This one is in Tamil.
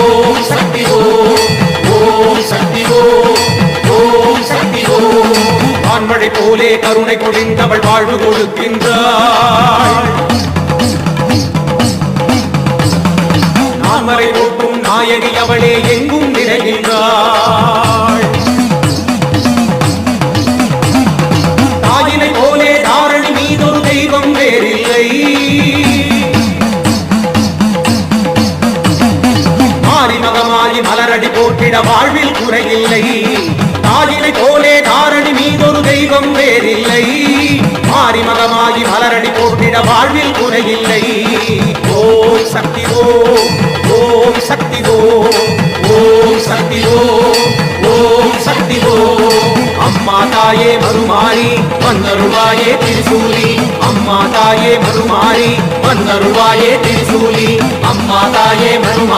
ஓம் சக்தி ஓம் சக்தி ஓம் சக்தி ஆண்மழை போலே கருணை பொழிந்தவள் வாழ்வு கொடுக்கின்றாள். நான்மறை போட்டும் நாயகி அவளே எங்கும் நிறைகின்றாள். தாயினை போலே தாரணி மீதொரு தெய்வம் வேறில்லை. மாறி மகமாயி மலரடி போட்டிட வாழ்வில் குறையில்லை. தாயினை போலே தாரணி மீதொரு தெய்வம் வேறில்லை. மாறி மகமாகி மலரடி போட்டிட வாழ்வில் குறையில்லை. ஓம் சக்தி ஓம் சக்தி ஓம் சக்தி ஓம் சக்தி அம்மா தாயே மறுமாறி வந்தருவாயே திரிசூலி. அம்மா தாயே மறுமாறி வந்தருவாயே திரிசூலி. அம்மா தாயே மறுமாறி